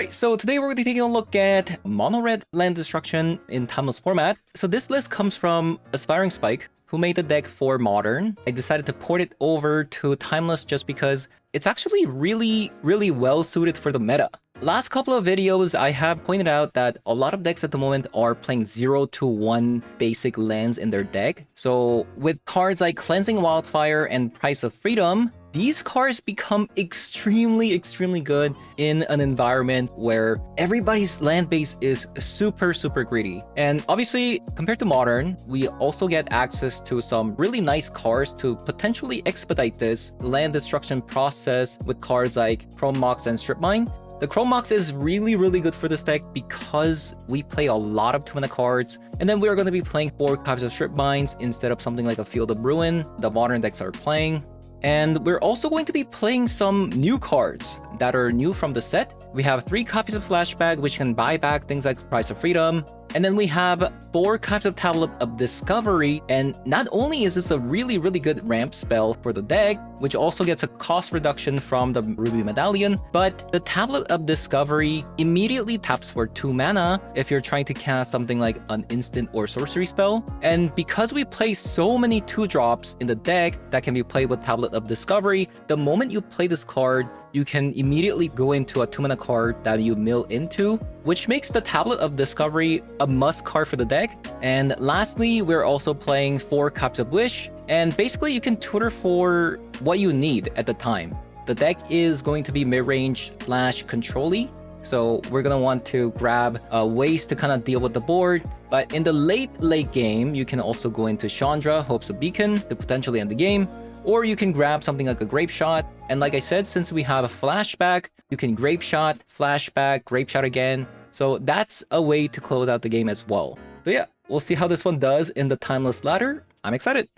Alright, so today we're going to be taking a look at mono-red land destruction in Timeless format. So this list comes from Aspiring Spike, who made the deck for Modern. I decided to port it over to Timeless just because it's actually really well suited for the meta. Last couple of videos, I have pointed out that a lot of decks at the moment are playing 0 to 1 basic lands in their deck. So with cards like Cleansing Wildfire and Price of Freedom, these cards become extremely good in an environment where everybody's land base is super greedy. And obviously, compared to Modern, we also get access to some really nice cards to potentially expedite this land destruction process with cards like Chrome Mox and Strip Mine. The Chrome Mox is really good for this deck because we play a lot of 2-mana cards, and then we're going to be playing 4 copies of Strip Mines instead of something like a Field of Ruin the Modern decks are playing. And we're also going to be playing some new cards that are new from the set. We have 3 copies of Flashback, which can buy back things like Price of Freedom. And then we have 4 copies of Tablet of Discovery. And not only is this a really good ramp spell for the deck, which also gets a cost reduction from the Ruby Medallion, but the Tablet of Discovery immediately taps for 2 mana if you're trying to cast something like an instant or sorcery spell. And because we play so many 2-drops in the deck that can be played with Tablet of Discovery, the moment you play this card, you can immediately go into a 2-mana card that you mill into, which makes the Tablet of Discovery a must card for the deck. And lastly, we're also playing 4 Cups of Wish, and basically you can tutor for what you need at the time. The deck is going to be mid-range / control-y, so we're gonna want to grab ways to kind of deal with the board. But in the late game, you can also go into Chandra, Hopes of Beacon to potentially end the game, or you can grab something like a Grape Shot. And like I said, since we have a Flashback, you can Grape Shot, Flashback, Grape Shot again. So that's a way to close out the game as well. So yeah, we'll see how this one does in the Timeless ladder. I'm excited.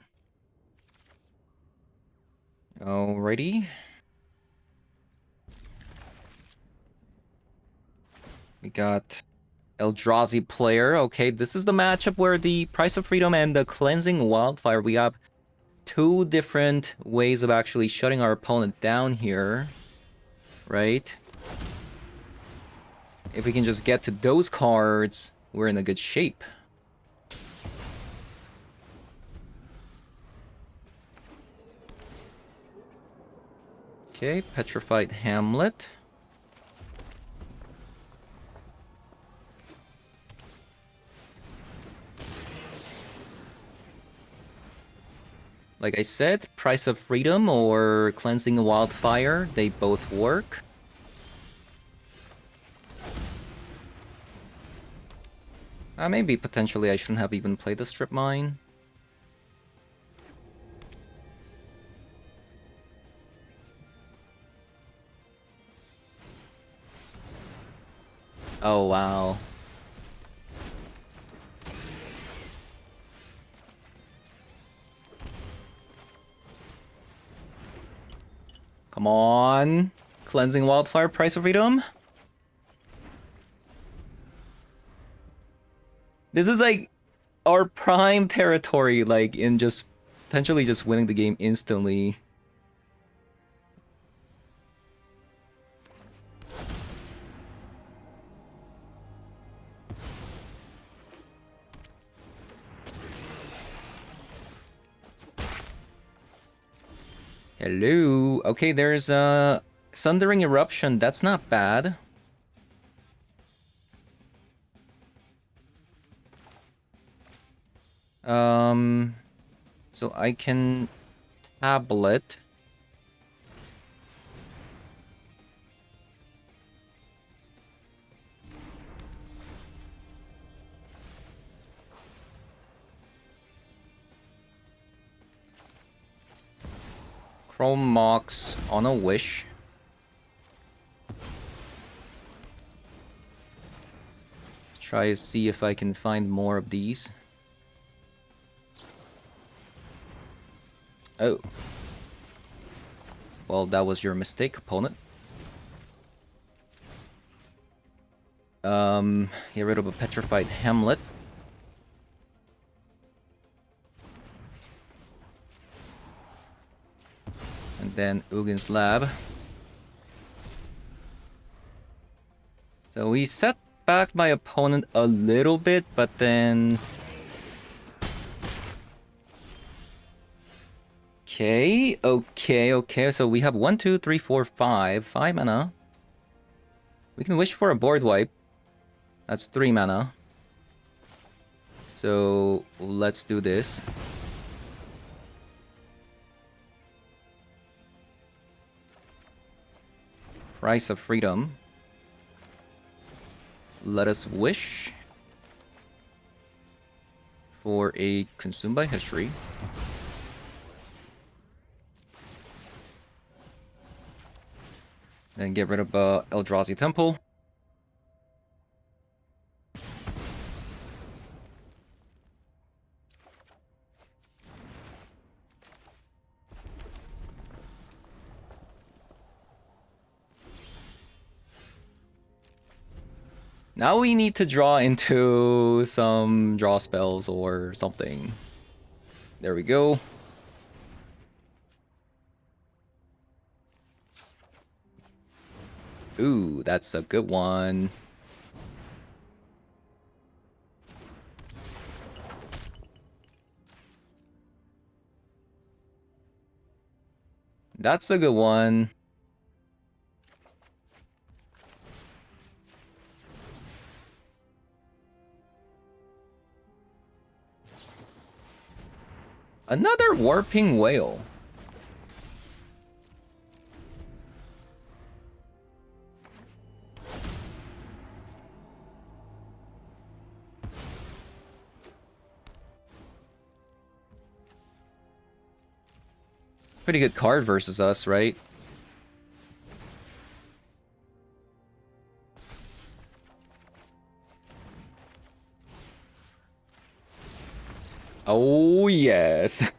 Alrighty. We got Eldrazi player. Okay, this is the matchup where the Price of Freedom and the Cleansing Wildfire, we have 2 different ways of actually shutting our opponent down here, right? If we can just get to those cards, we're in a good shape. Okay, Petrified Hamlet. Like I said, Price of Freedom or Cleansing Wildfire, they both work. Maybe potentially I shouldn't have even played the Strip Mine. Oh, wow. Come on. Cleansing Wildfire, Price of Freedom. This is like our prime territory, like in just potentially just winning the game instantly. Hello. Okay, there's a Sundering Eruption. That's not bad. So I can tablet. Chrome Mox on a Wish. Try to see if I can find more of these. Oh. Well, that was your mistake, opponent. Get rid of a Petrified Hamlet. And then Ugin's Lab. So we set back my opponent a little bit, but then... Okay. So we have 1, 2, 3, 4, 5. 5 mana. We can wish for a board wipe. That's 3 mana. So let's do this. Price of Freedom. Let us wish for a Consumed by History. Then get rid of Eldrazi Temple. Now we need to draw into some draw spells or something. There we go. Ooh, that's a good one. That's a good one. Another Warping Whale. Pretty good card versus us, right? Oh, yes.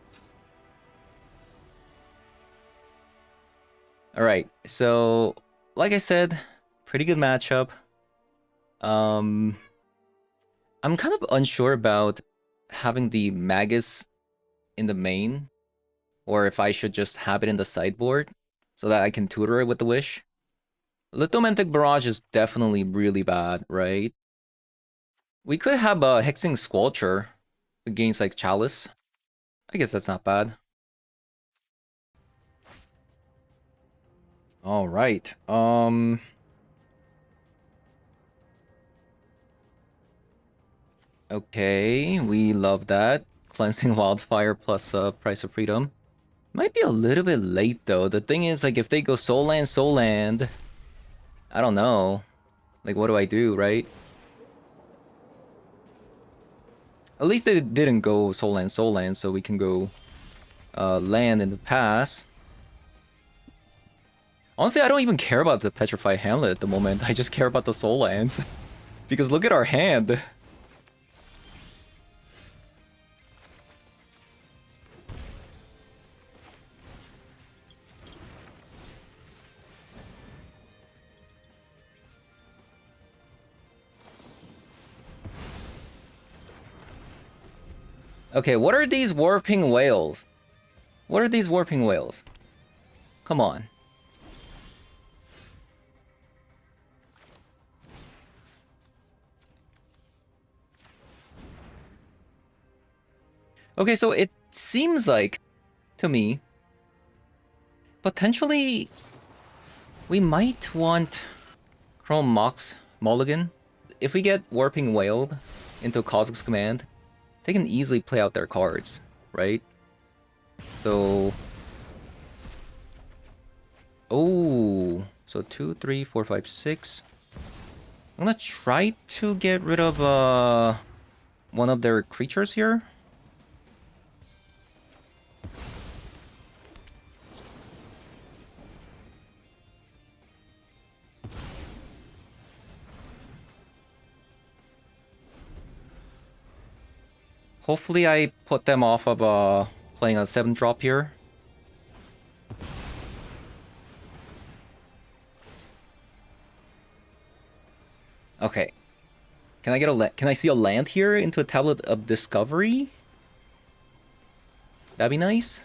Alright, so, like I said, pretty good matchup. I'm kind of unsure about having the Magus in the main, or if I should just have it in the sideboard, so that I can tutor it with the Wish. Lithomantic Barrage is definitely really bad, right? We could have a Hexing Squelcher against, like, Chalice. I guess that's not bad. Alright, okay, we love that. Cleansing Wildfire plus Price of Freedom. Might be a little bit late, though. The thing is, like, if they go Soul Land, I don't know. Like, what do I do, right? At least they didn't go Soul Land, so we can go land in the pass. Honestly, I don't even care about the Petrified Hamlet at the moment. I just care about the Soul Lands. Because look at our hand. Okay, what are these Warping Whales? What are these Warping Whales? Come on. Okay, so it seems like, to me, potentially we might want Chrome Mox Mulligan. If we get Warping Whaled into Kozilek's Command, they can easily play out their cards, right? So... Oh, so 2, 3, 4, 5, 6. I'm gonna try to get rid of one of their creatures here. Hopefully I put them off of playing a 7-drop here. Okay. Can I get a can I see a land here into a Tablet of Discovery? That'd be nice.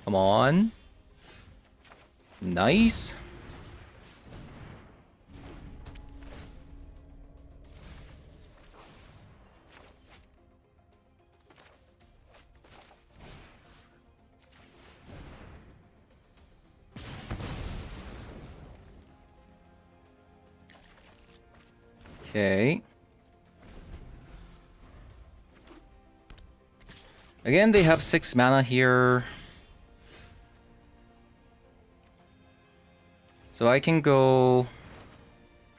Come on. Nice. Okay. Again, they have 6 mana here. So I can go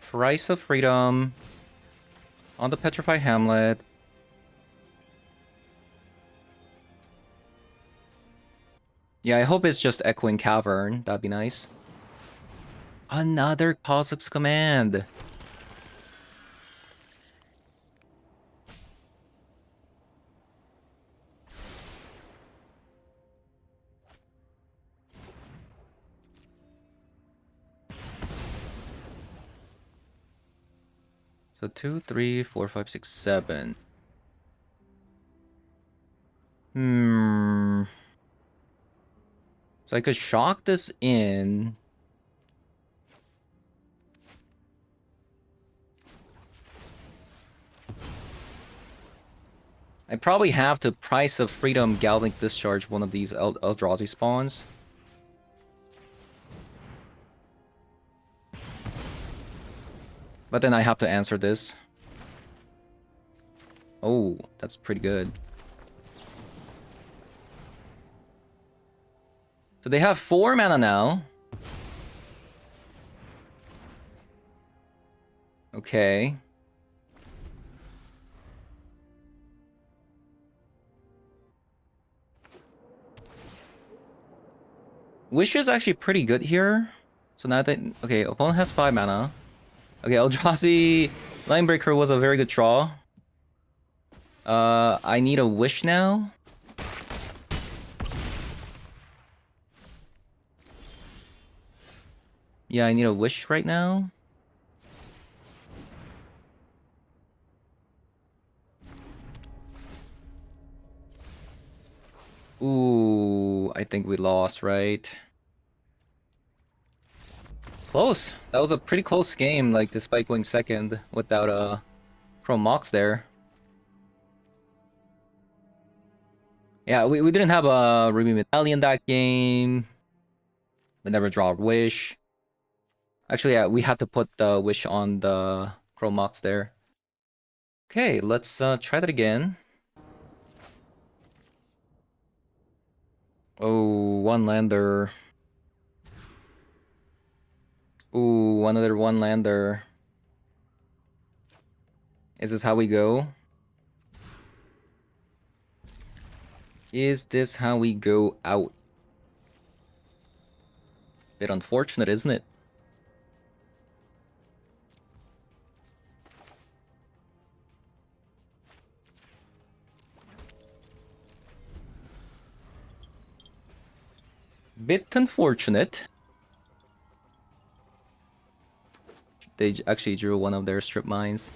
Price of Freedom on the Petrified Hamlet. Yeah, I hope it's just Echoing Cavern. That'd be nice. Another Cossacks Command. So 2, 3, 4, 5, 6, 7. So I could shock this in. I probably have to Price of Freedom Galvanic Discharge one of these Eldrazi spawns. But then I have to answer this. Oh, that's pretty good. So they have 4 mana now. Okay. Wish is actually pretty good here. So now that... Okay, opponent has 5 mana. Okay, Eldrazi Linebreaker was a very good draw. I need a Wish now. Yeah, I need a Wish right now. Ooh, I think we lost, right? Close. That was a pretty close game, like, despite going second without a Chrome Mox there. Yeah, we didn't have a Ruby Medallion that game. We never draw a Wish. Actually, yeah, we had to put the Wish on the Chrome Mox there. Okay, let's try that again. Oh, one lander. Ooh, another one lander. Is this how we go? Is this how we go out? Bit unfortunate, isn't it? Bit unfortunate. They actually drew one of their strip mines.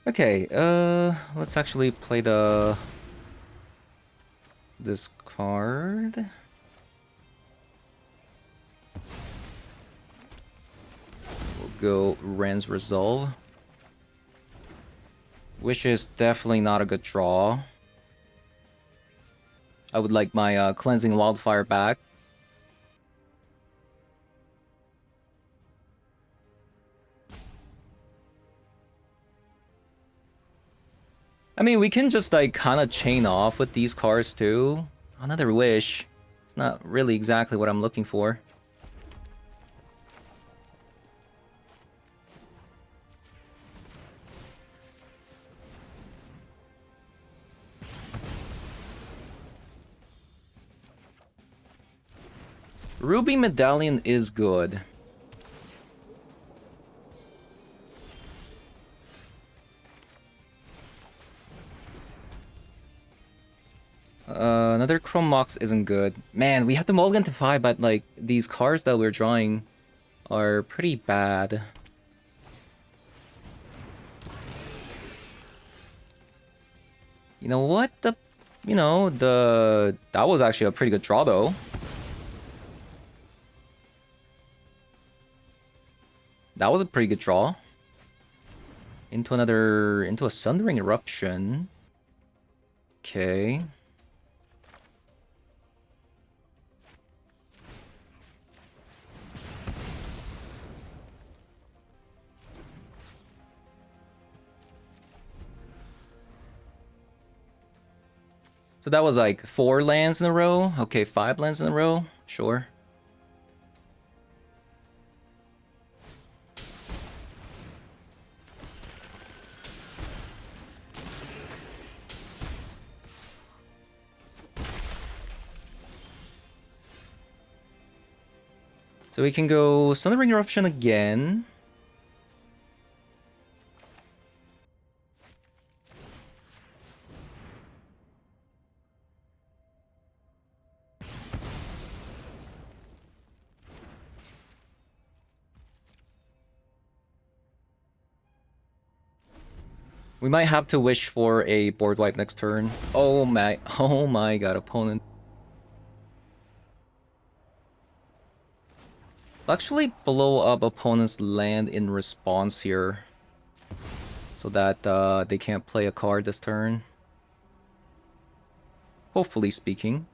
Okay, let's actually play this card. We'll go Ren's Resolve. Wish is definitely not a good draw. I would like my Cleansing Wildfire back. I mean, we can just like kind of chain off with these cards too. Another Wish. It's not really exactly what I'm looking for. Ruby Medallion is good. Another Chrome Mox isn't good. Man, we have to mulligan to 5, but like these cards that we're drawing are pretty bad. You know what? You know, that was actually a pretty good draw though. That was a pretty good draw. Into a Sundering Eruption. Okay. So that was like 4 lands in a row. Okay, 5 lands in a row. Sure. So we can go Sundering Eruption again. We might have to wish for a board wipe next turn. Oh my god, opponent. Actually blow up opponent's land in response here. So that they can't play a card this turn. Hopefully speaking.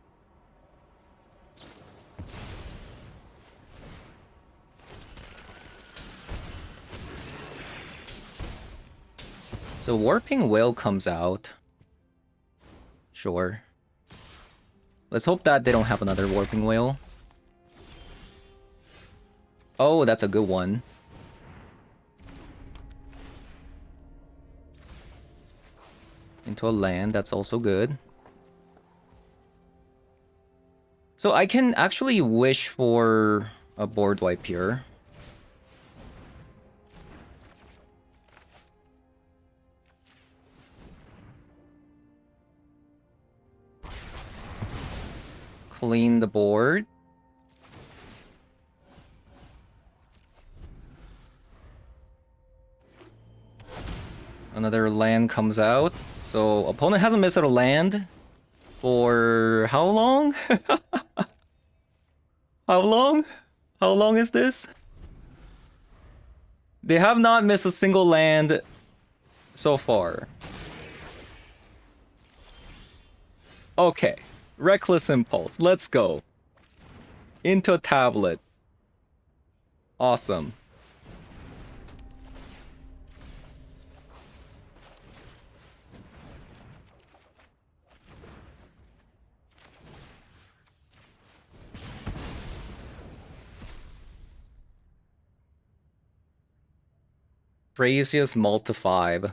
So Warping Whale comes out. Sure. Let's hope that they don't have another Warping Whale. Oh, that's a good one. Into a land, that's also good. So I can actually wish for a board wipe here. Clean the board. Another land comes out. So opponent hasn't missed a land for how long? How long? How long is this? They have not missed a single land so far. Okay. Reckless Impulse. Let's go. Into a tablet. Awesome. Craziest Multi-5.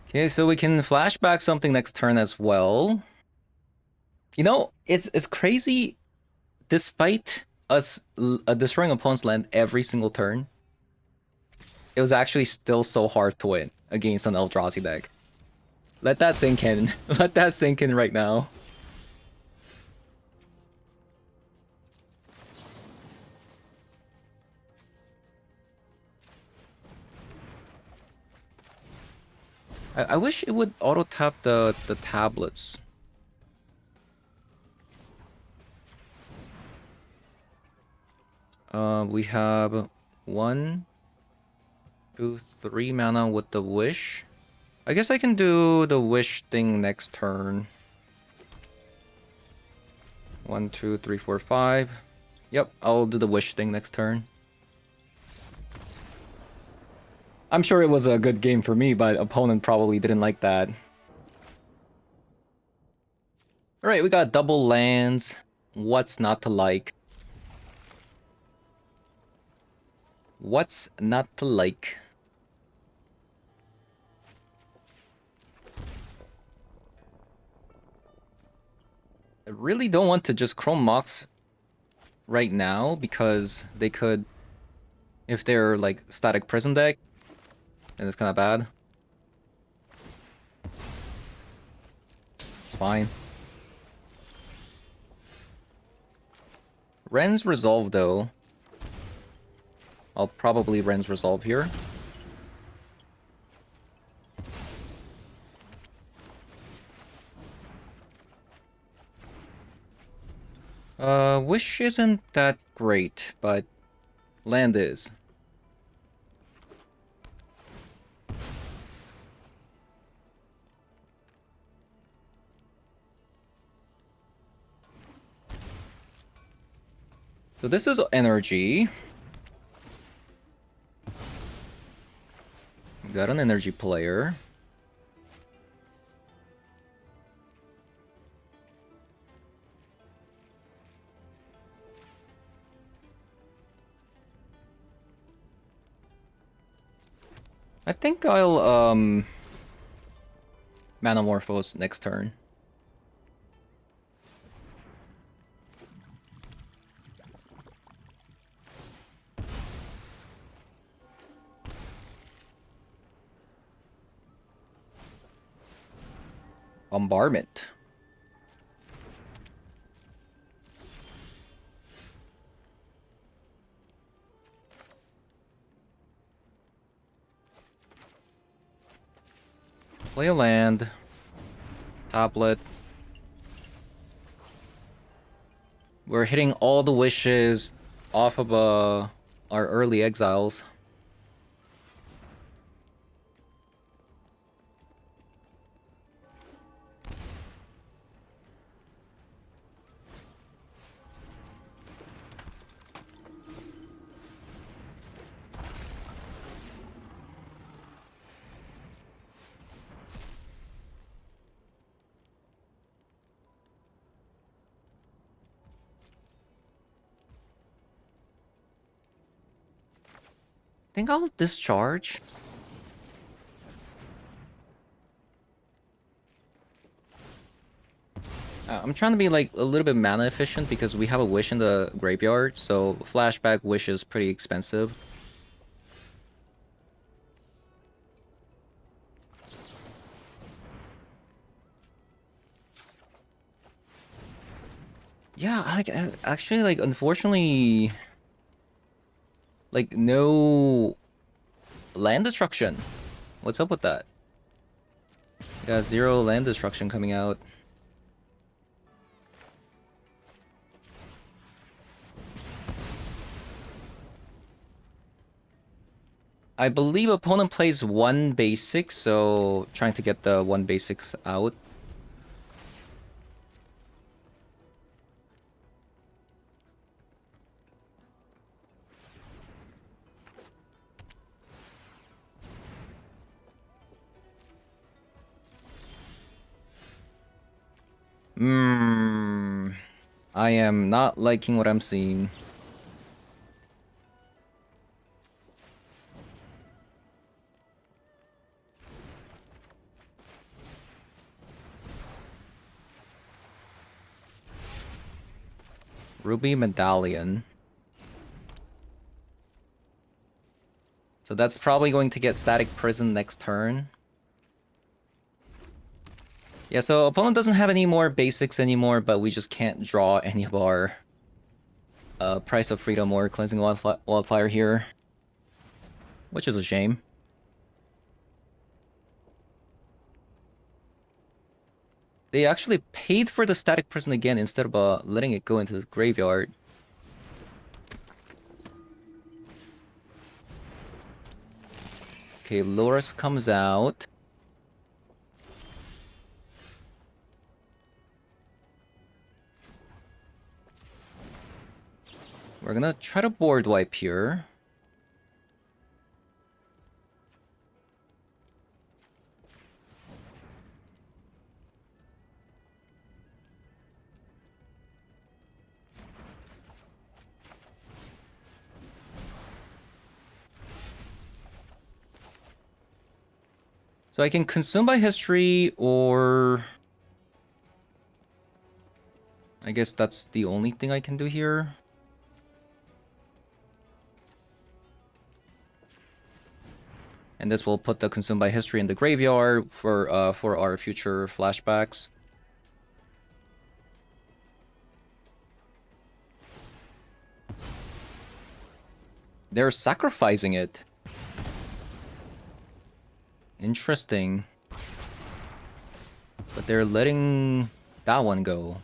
Okay, so we can flashback something next turn as well. You know, it's crazy. Despite us destroying opponent's land every single turn, it was actually still so hard to win against an Eldrazi deck. Let that sink in. Let that sink in right now. I wish it would auto tap the tablets. We have 1, 2, 3 mana with the wish. I guess I can do the wish thing next turn. 1, 2, 3, 4, 5. Yep, I'll do the wish thing next turn. I'm sure it was a good game for me, but opponent probably didn't like that. Alright, we got double lands. What's not to like? What's not to like? I really don't want to just Chrome Mox right now because they could, if they're like Static Prison deck, and it's kind of bad. fine. Ren's Resolve, though. I'll probably Ren's Resolve here. Wish isn't that great, but land is. So this is energy. Got an energy player. I think I'll Manamorphose next turn. Bombardment. Play a land. Tablet. We're hitting all the wishes off of our early exiles. I think I'll discharge. I'm trying to be like a little bit mana efficient because we have a wish in the graveyard, so flashback wish is pretty expensive. Yeah, actually, like, unfortunately, like, no land destruction. What's up with that? Got 0 land destruction coming out. I believe opponent plays 1 basic, so trying to get the 1 basics out. I am not liking what I'm seeing. Ruby Medallion. So that's probably going to get Static Prison next turn. Yeah, so opponent doesn't have any more basics anymore, but we just can't draw any of our Price of Freedom or Cleansing Wildfire here. Which is a shame. They actually paid for the Static Prison again instead of letting it go into the graveyard. Okay, Loris comes out. We're gonna try to board wipe here. So I can consume by history, or I guess that's the only thing I can do here. And this will put the consume by history in the graveyard for our future flashbacks. They're sacrificing it. Interesting. But they're letting that one go.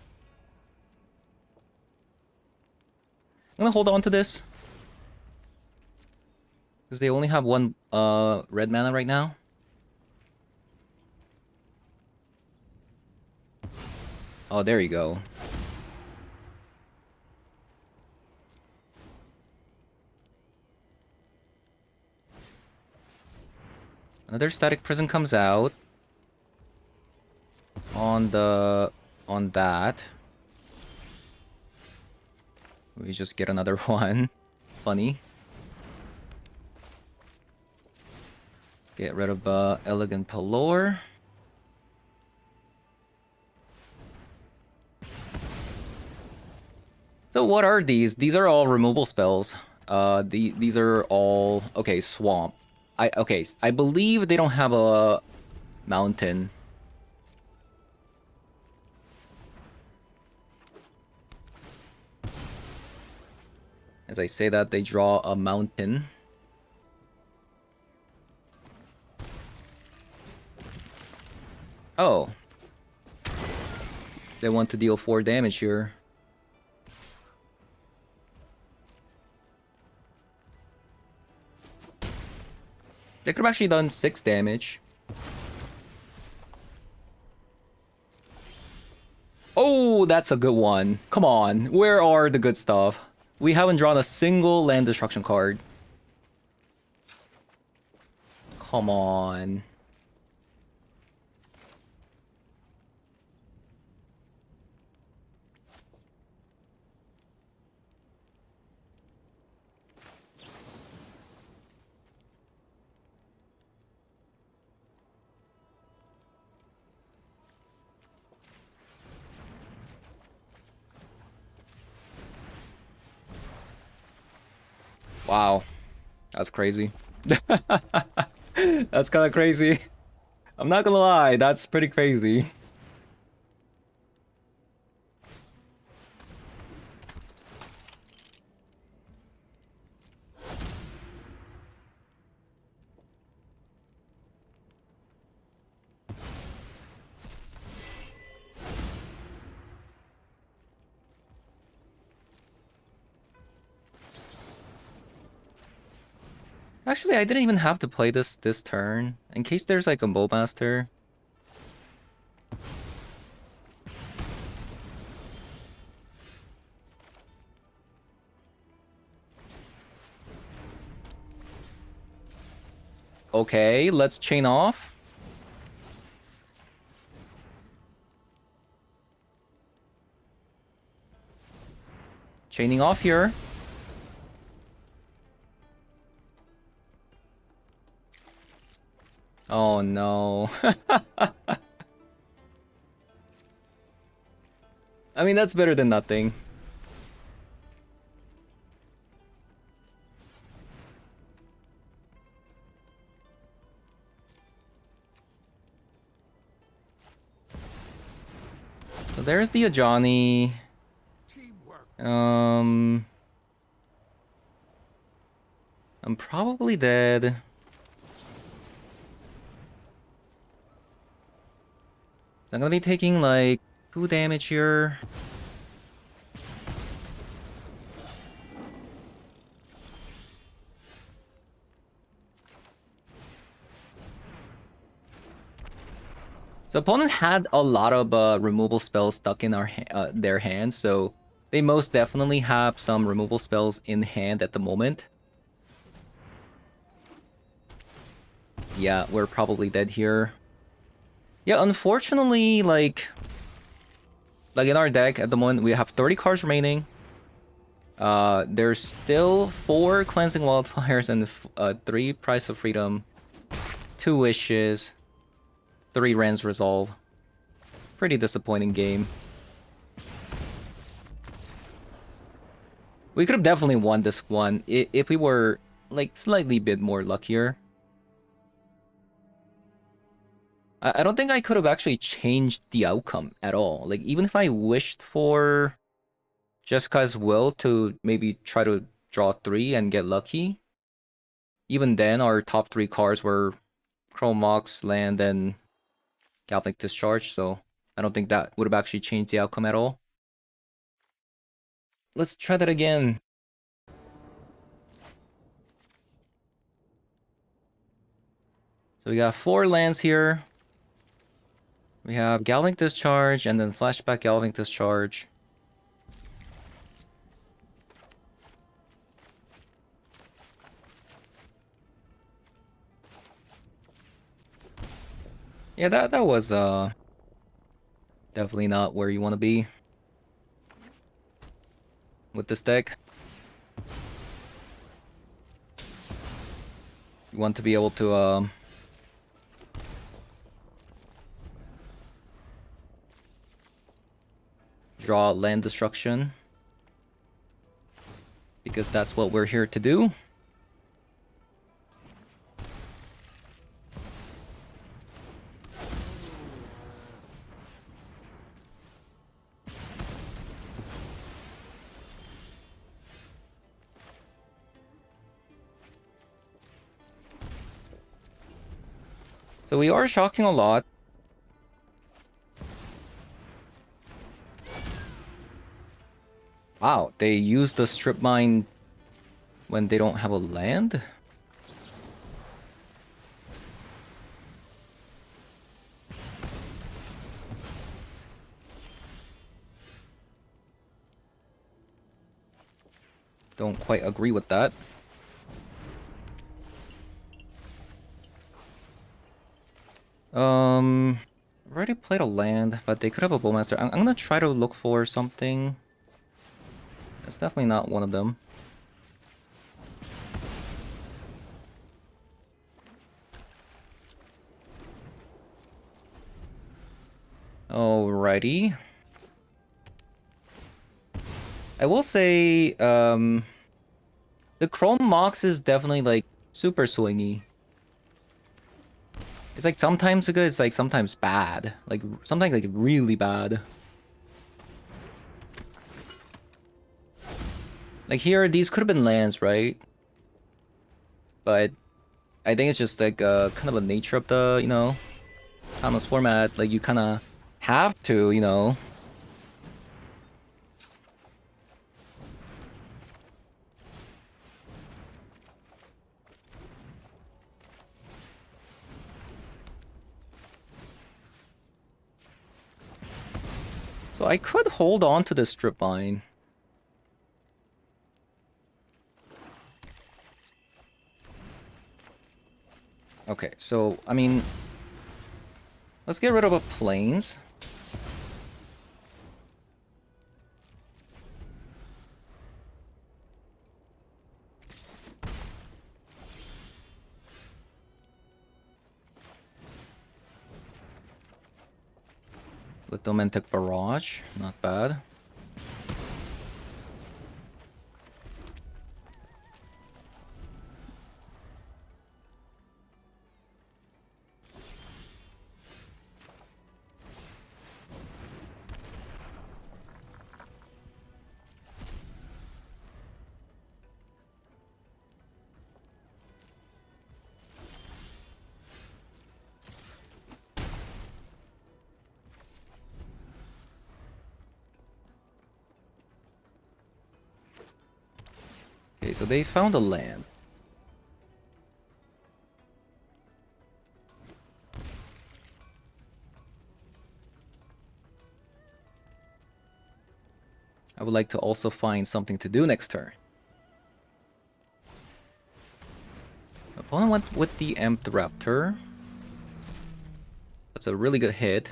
I'm gonna hold on to this. Because they only have one red mana right now. Oh, there you go. Another static prison comes out. On that. We just get another one. Funny. Get rid of Elegant Pelor. So what are these? These are all removal spells. These are all okay. Swamp. I believe they don't have a mountain. As I say that, they draw a mountain. Oh. They want to deal 4 damage here. They could have actually done 6 damage. Oh, that's a good one. Come on, where are the good stuff? We haven't drawn a single land destruction card. Come on. Wow, that's crazy. That's kind of crazy. I'm not gonna lie, that's pretty crazy. Actually, I didn't even have to play this turn. In case there's like a Bowmaster. Okay, let's chain off. Chaining off here. Oh no. I mean, that's better than nothing. So there's the Ajani. I'm probably dead. I'm gonna be taking like 2 damage here. So opponent had a lot of removal spells stuck in their hands, so they most definitely have some removal spells in hand at the moment. Yeah, we're probably dead here. Yeah, unfortunately, like in our deck at the moment, we have 30 cards remaining. There's still 4 Cleansing Wildfires and 3 Price of Freedom, 2 Wishes, 3 Rand's Resolve. Pretty disappointing game. We could have definitely won this one if we were like slightly bit more luckier. I don't think I could have actually changed the outcome at all. Like, even if I wished for Jessica's will to maybe try to draw 3 and get lucky. Even then, our top 3 cards were Chrome Mox, Land, and Galvanic Discharge, so I don't think that would have actually changed the outcome at all. Let's try that again. So we got 4 lands here. We have Galvanic Discharge and then Flashback Galvanic Discharge. Yeah, that was definitely not where you want to be with this deck. You want to be able to draw land destruction, because that's what we're here to do. So we are shocking a lot. Wow, they use the strip mine when they don't have a land? Don't quite agree with that. I've already played a land, but they could have a Bowmaster. I'm gonna try to look for something. It's definitely not one of them. Alrighty. I will say, the Chrome Mox is definitely, like, super swingy. It's like sometimes good, it's like sometimes bad. Like, sometimes like really bad. Like here, these could have been lands, right? But I think it's just like kind of the nature of the, you know, Thanos format. Like you kind of have to, you know. So I could hold on to this strip mine. Okay, so, I mean, let's get rid of a plains. Lithomantic Barrage, not bad. Okay, so they found a land. I would like to also find something to do next turn. Opponent went with the Amped Raptor. That's a really good hit.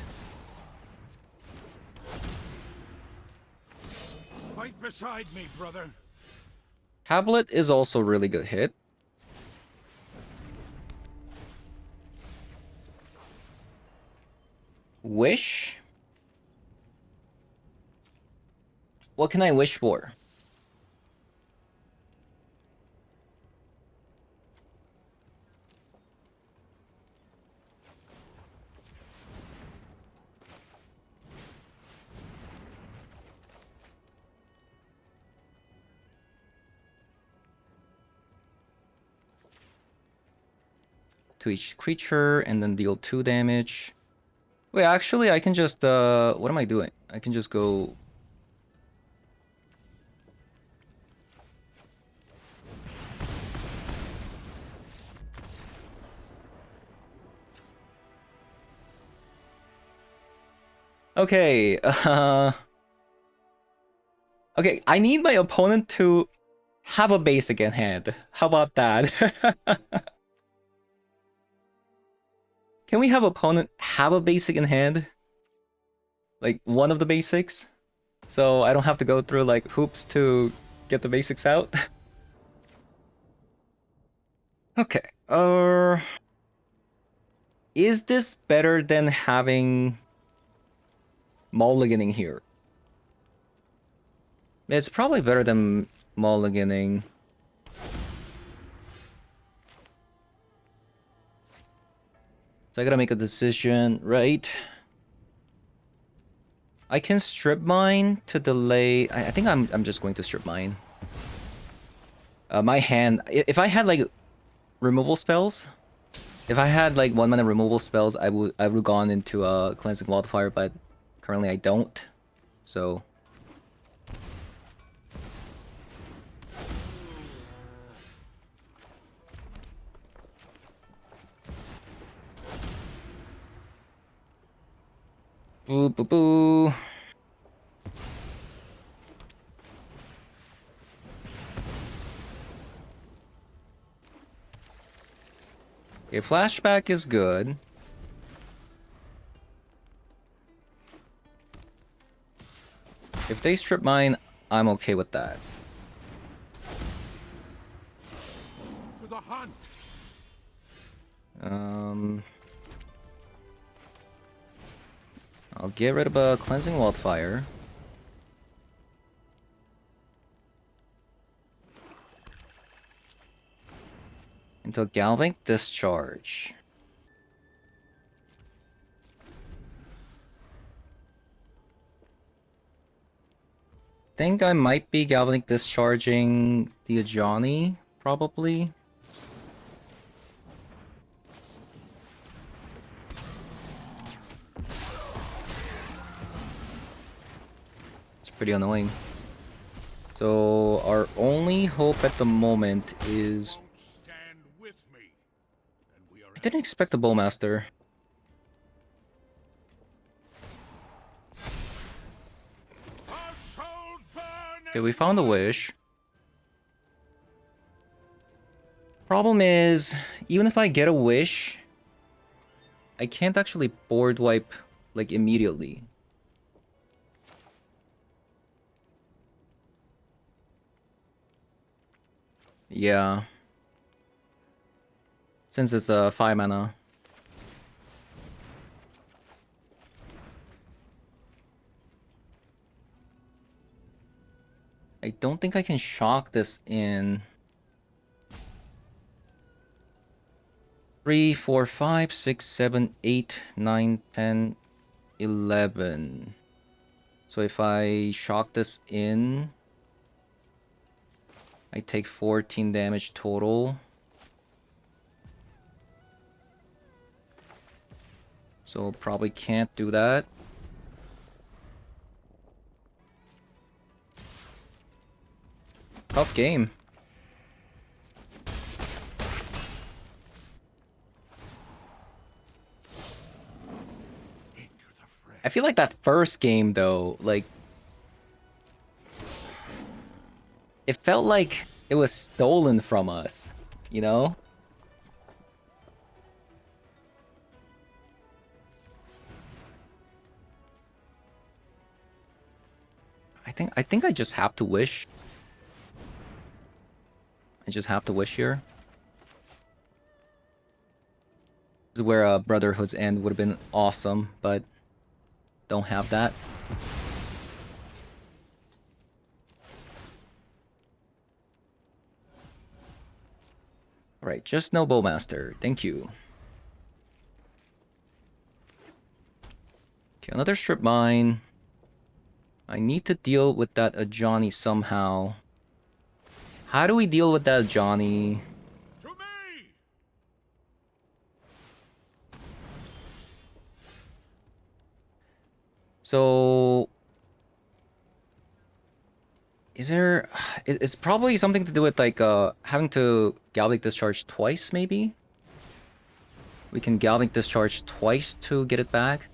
Fight beside me, brother. Tablet is also a really good hit. Wish? What can I wish for? to each creature and then deal 2 damage. Wait, actually, I can just, what am I doing? I can just go... Okay, okay, I need my opponent to have a basic in hand. How about that? Can we have opponent have a basic in hand? Like, one of the basics? So I don't have to go through, like, hoops to get the basics out? Okay, is this better than having mulliganing here? It's probably better than mulliganing. So I gotta make a decision, right? I can strip mine to delay. I think I'm just going to strip mine. My hand, if I had like removal spells, if I had like 1 mana removal spells, I would have gone into a cleansing wildfire, but currently I don't. So boo boo boo. Okay, flashback is good. If they strip mine, I'm okay with that. To the hunt. I'll get rid of a cleansing wildfire. Into a galvanic discharge. Think I might be galvanic discharging the Ajani, probably. It's pretty annoying. So our only hope at the moment is... Stand with me, and we are I didn't expect the Bowmaster. Okay, we found a wish. Problem is, even if I get a wish, I can't actually board wipe, like, immediately. Yeah. Since it's a 5 mana. I don't think I can shock this in 3, 4, 5, 6, 7, 8, 9, 10, 11. So if I shock this in, I take 14 damage total. So probably can't do that. Tough game. I feel like that first game though, like, it felt like it was stolen from us, you know? I think I just have to wish. I just have to wish here. This is where Brotherhood's End would have been awesome, but don't have that. Alright, just no Bowmaster. Thank you. Okay, another strip mine. I need to deal with that Ajani somehow. How do we deal with that Ajani? to me. So is there... It's probably something to do with like having to Galvanic Discharge twice, maybe? We can Galvanic Discharge twice to get it back.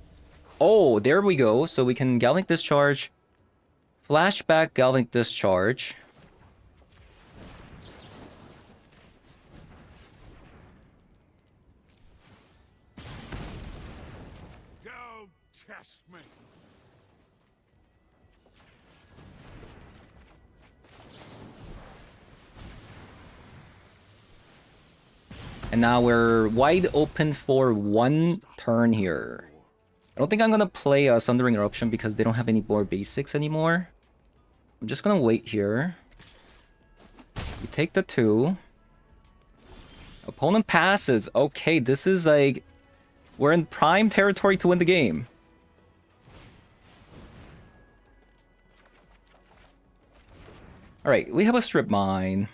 Oh, there we go. So we can Galvanic Discharge, Flashback Galvanic Discharge. Don't test me. And now we're wide open for one turn here. I don't think I'm gonna play a Sundering Eruption because they don't have any more basics anymore. I'm just gonna wait here. We take the 2. Opponent passes. Okay, this is like... We're in prime territory to win the game. Alright, we have a Strip Mine.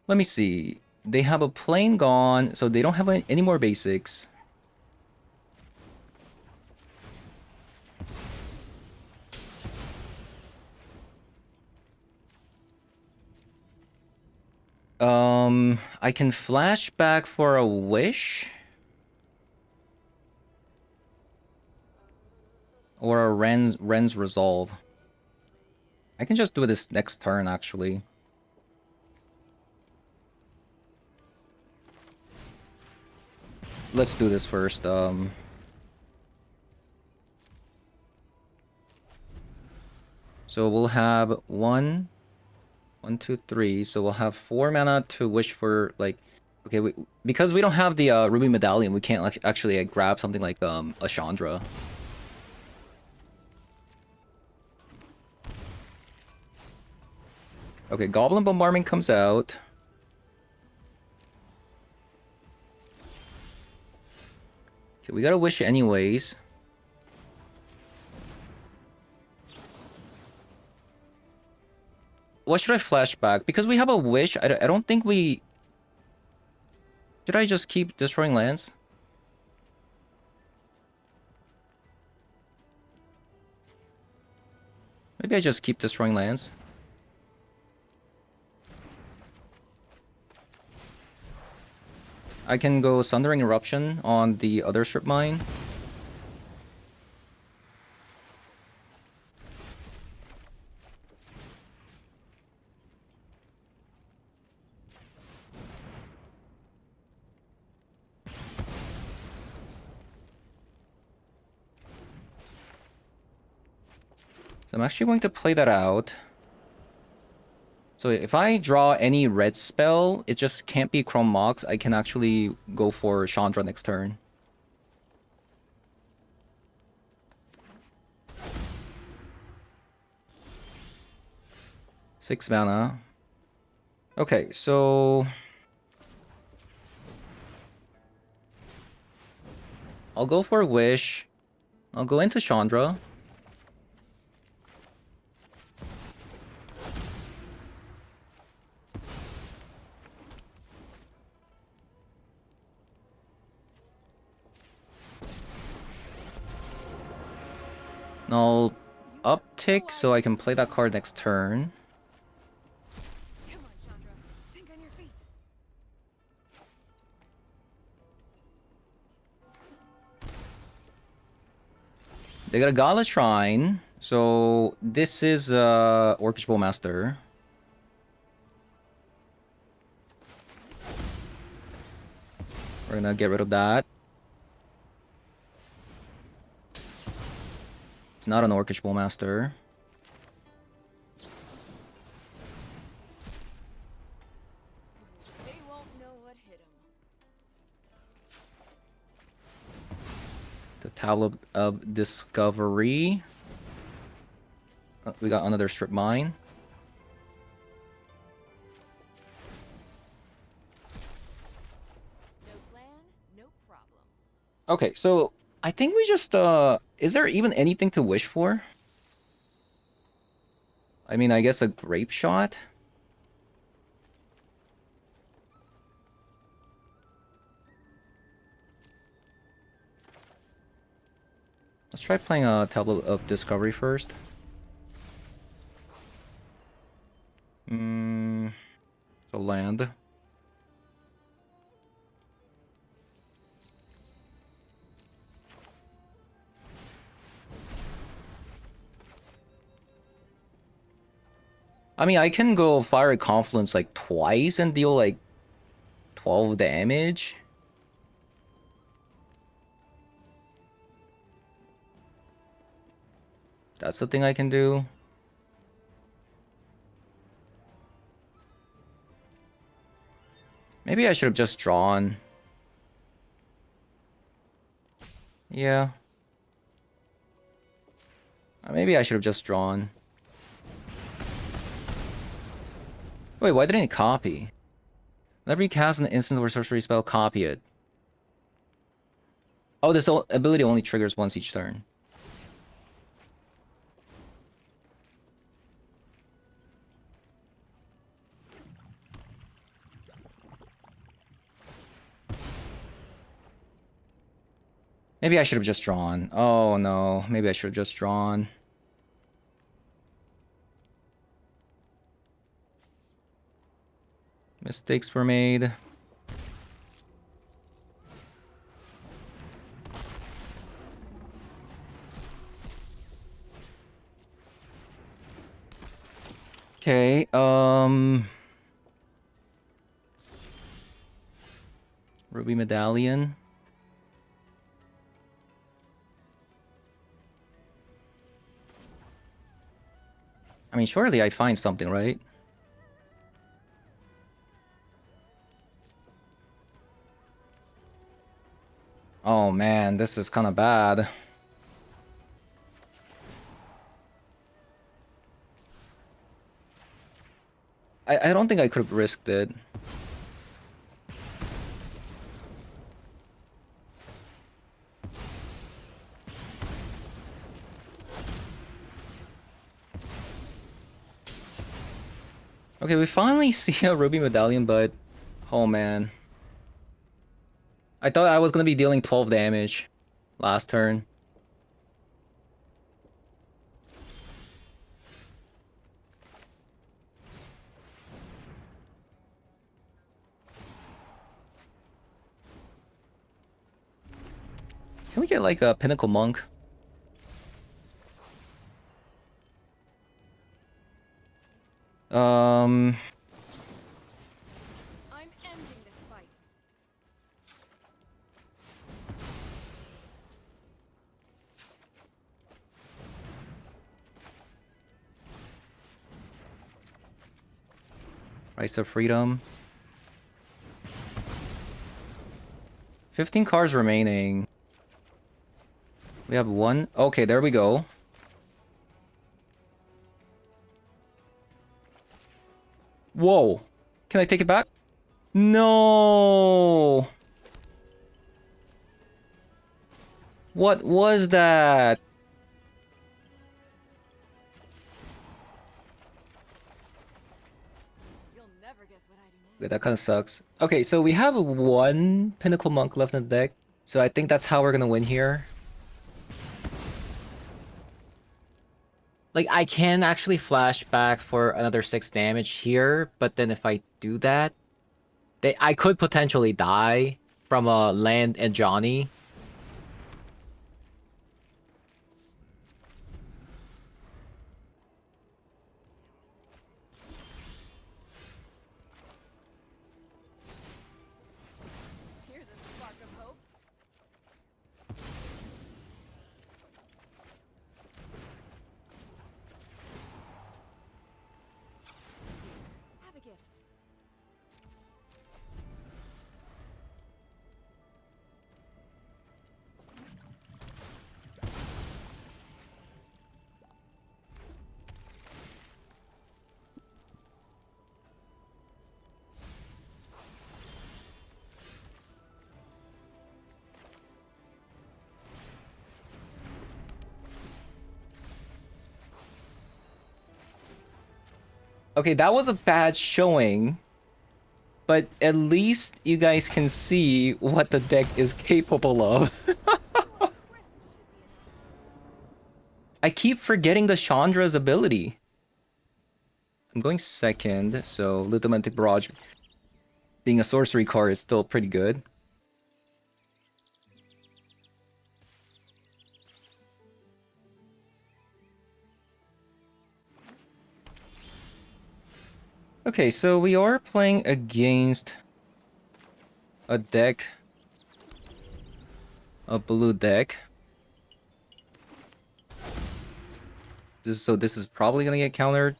Let me see. They have a plane gone, so they don't have any more basics. I can flash back for a wish. Or a Ren's Resolve. I can just do this next turn, actually. Let's do this first. So we'll have 1, 2, 3. So we'll have 4 mana to wish for, like... Okay, because we don't have the Ruby Medallion, we can't actually grab something like a Chandra. Okay, Goblin Bombardment comes out. Okay, we gotta wish anyways. What should I flash back? Because we have a wish, I don't think we... Should I just keep destroying lands? Maybe I just keep destroying lands. I can go Sundering Eruption on the other Strip Mine. So I'm actually going to play that out. So if I draw any red spell, it just can't be Chrome Mox. I can actually go for Chandra next turn. Six mana. Okay, so... I'll go for Wish. I'll go into Chandra. And I'll uptick so I can play that card next turn. Come on, Chandra. Think on your feet. They got a Godless Shrine. So this is Orcish Bowmaster. We're gonna get rid of that. It's not an Orcish Bowmaster. They won't know what hit them. The Tablet of Discovery. We got another Strip Mine. No plan, no problem. Okay, so I think we just is there even anything to wish for? I mean, I guess a Grape Shot. Let's try playing a Tablet of Discovery first. So land. I mean, I can go Fiery Confluence like twice and deal like 12 damage. That's the thing I can do. Maybe I should have just drawn. Yeah. Maybe I should have just drawn. Wait, why didn't it copy? Whenever you cast an instant or sorcery spell, copy it. Oh, this ability only triggers once each turn. Maybe I should have just drawn. Oh no, maybe I should have just drawn. Mistakes were made. Okay, Ruby Medallion. I mean, surely I find something, right? Oh man, this is kind of bad. I don't think I could have risked it. Okay, we finally see a Ruby Medallion, but... Oh man. I thought I was gonna be dealing 12 damage last turn. Can we get like a Pinnacle Monk? I'm ending this fight. Price of Freedom. 15 cards remaining. We have one. Okay, there we go. Whoa. Can I take it back? No. What was that? You'll never guess what I do next. Okay, that kind of sucks. Okay, so we have one Pinnacle Monk left in the deck. So I think that's how we're gonna win here. Like, I can actually flash back for another 6 damage here, but then if I do that, I could potentially die from a land and Johnny. Here's a spark of hope. Have a gift. Okay, that was a bad showing. But at least you guys can see what the deck is capable of. Crisp should be enough. I keep forgetting the Chandra's ability. I'm going second, so Lithomantic Barrage being a sorcery card is still pretty good. Okay, so we are playing against a deck, a blue deck. So this is probably gonna get countered.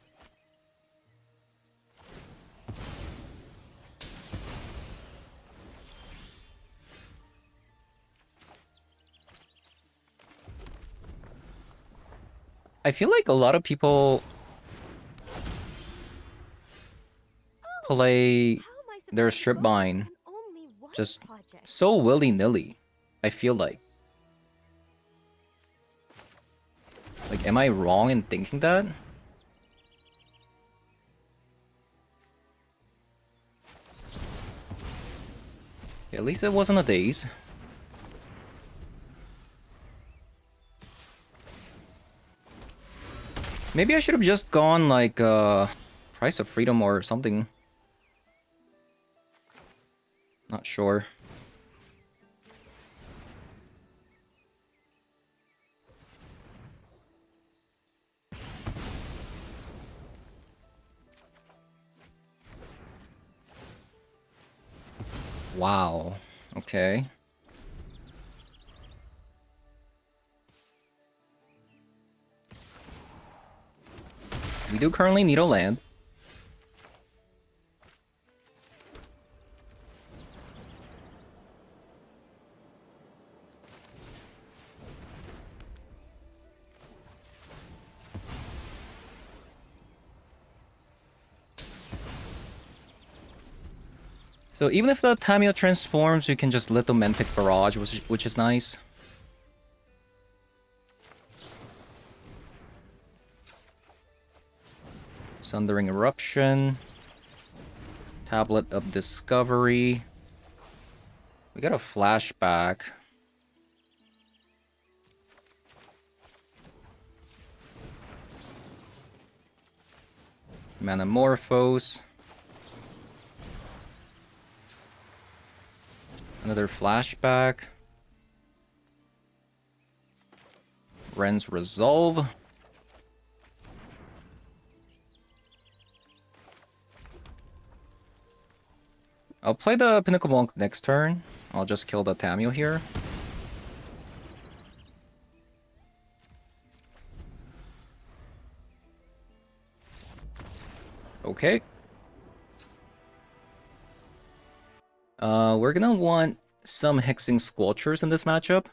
I feel like a lot of people play their strip mine just so willy-nilly, I feel like. Like, am I wrong in thinking that? At least it wasn't a daze. Maybe I should have just gone like Price of Freedom or something. Not sure. Wow. Okay. We do currently need a land. So even if the Tamio transforms, we can just Lithomantic Barrage, which is nice. Sundering Eruption. Tablet of Discovery. We got a flashback. Manamorphose. Another flashback. Ren's Resolve. I'll play the Pinnacle Monk next turn. I'll just kill the Tamio here. Okay. We're gonna want some Hexing Squelchers in this matchup.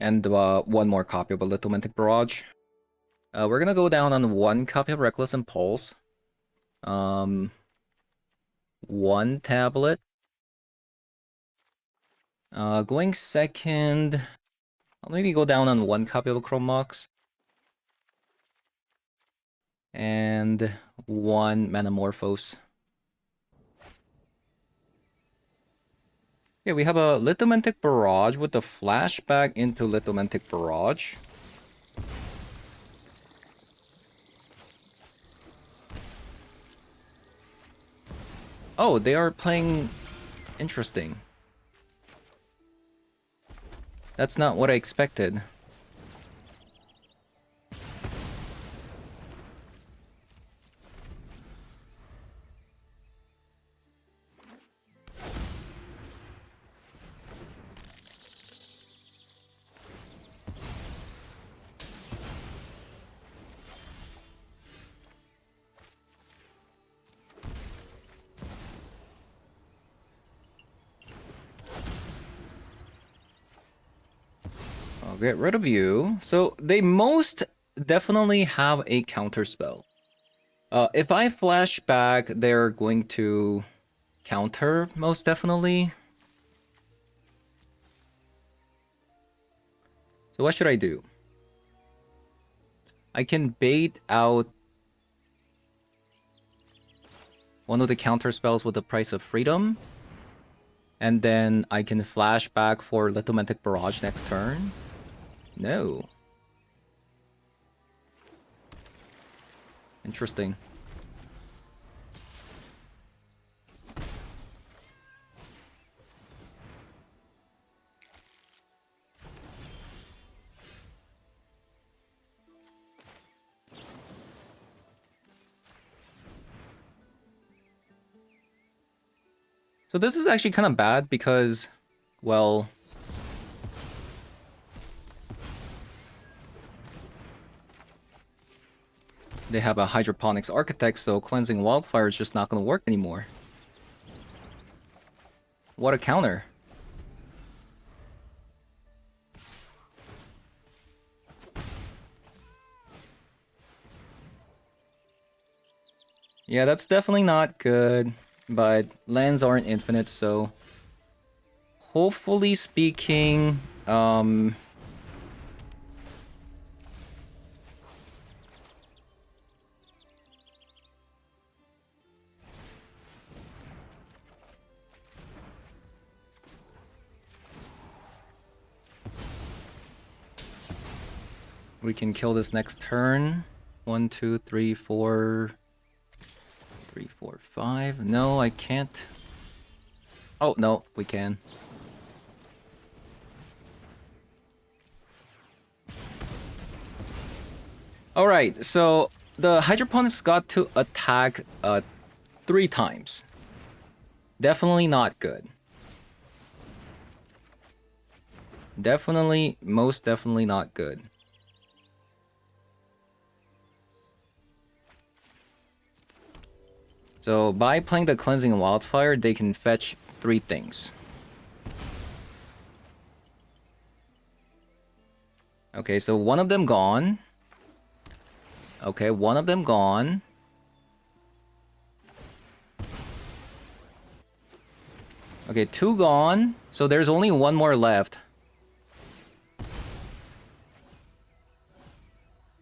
And one more copy of a Lithomantic Barrage. We're gonna go down on one copy of Reckless Impulse. One tablet. Going second. I'll maybe go down on one copy of a Chrome Mox. And one Manamorphose. Yeah, we have a Lithomantic Barrage with the flashback into Lithomantic Barrage. Oh, they are playing interesting. That's not what I expected. I'll get rid of you. So they most definitely have a counter spell. If I flash back, they're going to counter most definitely. So what should I do? I can bait out one of the counter spells with the Price of Freedom. And then I can flash back for Lithomantic Barrage next turn. No. Interesting. So this is actually kind of bad because, well, they have a hydroponics architect, so cleansing wildfire is just not going to work anymore. What a counter. Yeah, that's definitely not good, but lands aren't infinite, so hopefully speaking, we can kill this next turn. 1, 2, 3, 4... 3, 4, 5. No, I can't. Oh, no, we can. Alright, so the hydroponics got to attack 3 times. Definitely not good. Definitely, most definitely not good. So by playing the Cleansing Wildfire, they can fetch 3 things. Okay, so one of them gone. Okay, one of them gone. Okay, 2 gone. So there's only 1 more left.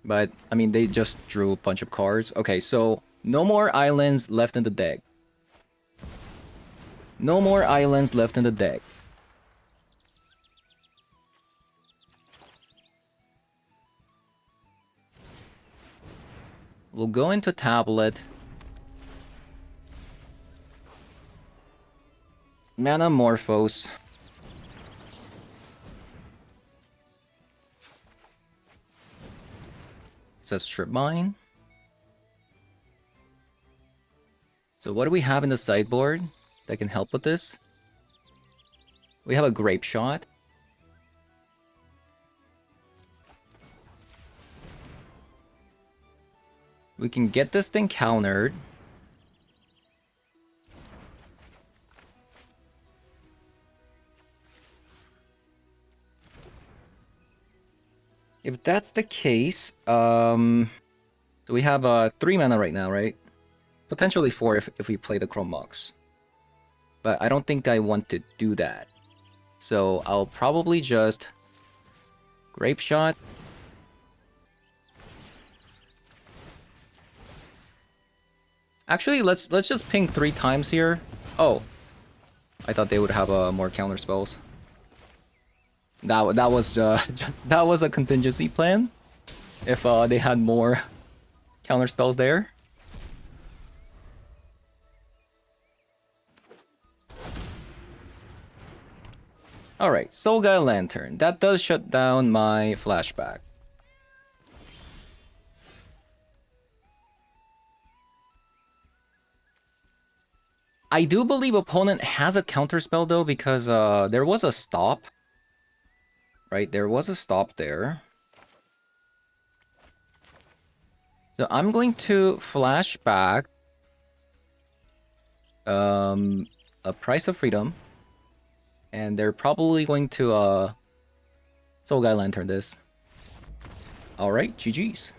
But, I mean, they just drew a bunch of cards. Okay, so no more islands left in the deck. No more islands left in the deck. We'll go into tablet. Manamorphose. It says Strip Mine. So what do we have in the sideboard that can help with this? We have a Grape Shot. We can get this thing countered. If that's the case, so we have 3 mana right now, right? Potentially 4 if we play the Chrome Mox. But I don't think I want to do that. So I'll probably just Grape Shot. Actually, let's just ping 3 times here. Oh, I thought they would have more counter spells. That was that was a contingency plan. If they had more counter spells there. All right, Soul Guy Lantern. That does shut down my flashback. I do believe opponent has a counterspell though, because there was a stop. Right, there was a stop there. So I'm going to flash back a Price of Freedom. And they're probably going to Soul Guy Lantern this. Alright, GG's.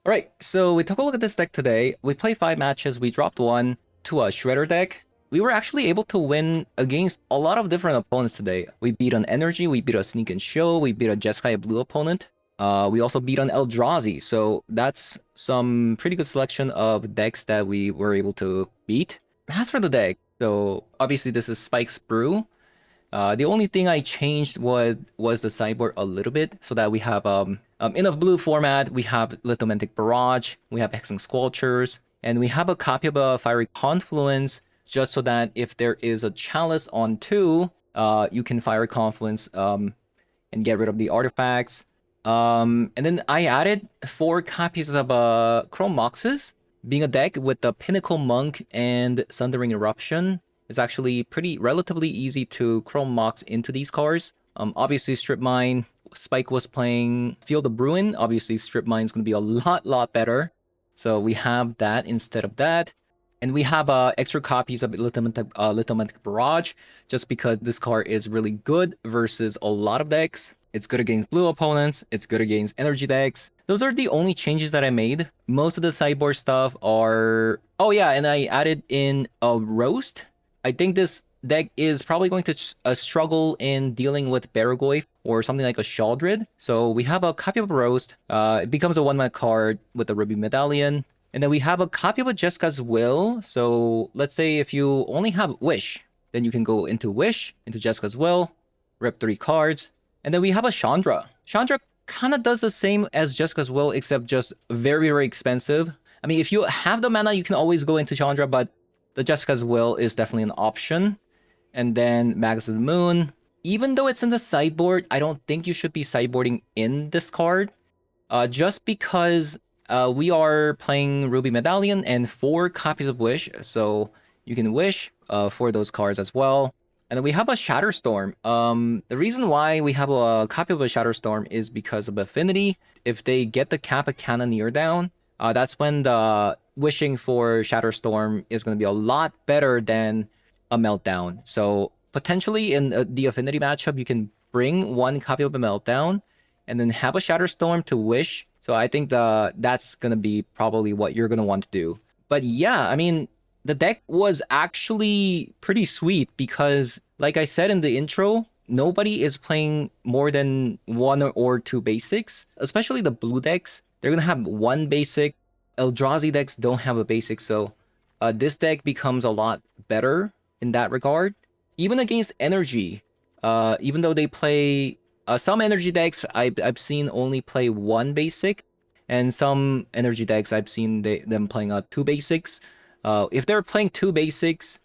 Alright, so we took a look at this deck today. We played 5 matches, we dropped 1 to a Shredder deck. We were actually able to win against a lot of different opponents today. We beat an Energy, we beat a Sneak and Show, we beat a Jeskai Blue opponent. We also beat an Eldrazi, so that's some pretty good selection of decks that we were able to beat. As for the deck, so obviously this is Spike's Brew. The only thing I changed was the sideboard a little bit so that we have in a blue format we have Lithomantic Barrage, we have Hexing Squelchers, and we have a copy of a Fiery Confluence just so that if there is a Chalice on 2, you can Fiery Confluence and get rid of the artifacts. And then I added 4 copies of Chrome Moxes, being a deck with the Pinnacle Monk and Sundering Eruption. It's actually relatively easy to Chrome Mox into these cards. Obviously, Strip Mine, Spike was playing Field of Ruin. Obviously, Strip Mine is going to be a lot better. So we have that instead of that. And we have extra copies of Lithomantic Barrage, just because this card is really good versus a lot of decks. It's good against blue opponents. It's good against energy decks. Those are the only changes that I made. Most of the sideboard stuff are... Oh yeah, and I added in a Roast. I think this deck is probably going to struggle in dealing with Baragoi or something like a Shaldred. So we have a copy of Roast. It becomes a 1-mana card with the Ruby Medallion. And then we have a copy of a Jessica's Will. So let's say if you only have Wish, then you can go into Wish, into Jessica's Will, rip 3 cards. And then we have a Chandra. Chandra kind of does the same as Jessica's Will, except just very expensive. I mean, if you have the mana, you can always go into Chandra, but the Jessica's Will is definitely an option. And then Magus of the Moon. Even though it's in the sideboard, I don't think you should be sideboarding in this card. Just because we are playing Ruby Medallion and 4 copies of Wish. So you can Wish for those cards as well. And then we have a Shatterstorm. The reason why we have a copy of a Shatterstorm is because of Affinity. If they get the Kappa Cannoneer down, that's when the wishing for Shatterstorm is going to be a lot better than a Meltdown. So potentially in the Affinity matchup, you can bring 1 copy of a Meltdown and then have a Shatterstorm to wish. So I think that's going to be probably what you're going to want to do. But yeah, I mean, the deck was actually pretty sweet because, like I said in the intro, nobody is playing more than 1 or 2 basics, especially the blue decks. They're going to have 1 basic. Eldrazi decks don't have a basic, so this deck becomes a lot better in that regard. Even against energy, even though they play... some energy decks I've seen only play 1 basic, and some energy decks I've seen them playing 2 basics. If they're playing 2 basics,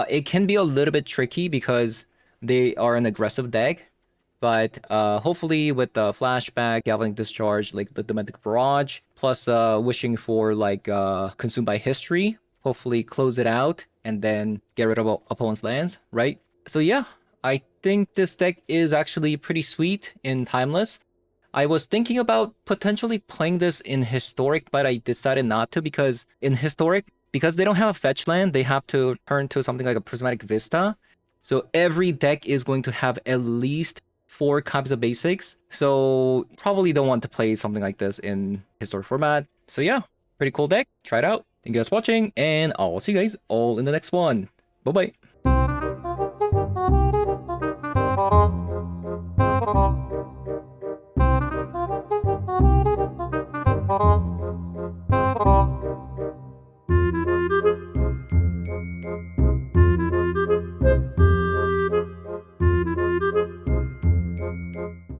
it can be a little bit tricky because they are an aggressive deck. But hopefully with the Flashback, Galvanic Discharge, like the Dementic Barrage, plus wishing for like Consumed by History, hopefully close it out and then get rid of opponent's lands, right? So yeah, I think this deck is actually pretty sweet in Timeless. I was thinking about potentially playing this in Historic, but I decided not to because in Historic, because they don't have a fetch land, they have to turn to something like a Prismatic Vista. So every deck is going to have at least 4 copies of basics. So probably don't want to play something like this in Historic format. So yeah, pretty cool deck. Try it out. Thank you guys for watching, and I'll see you guys all in the next one. Bye-bye.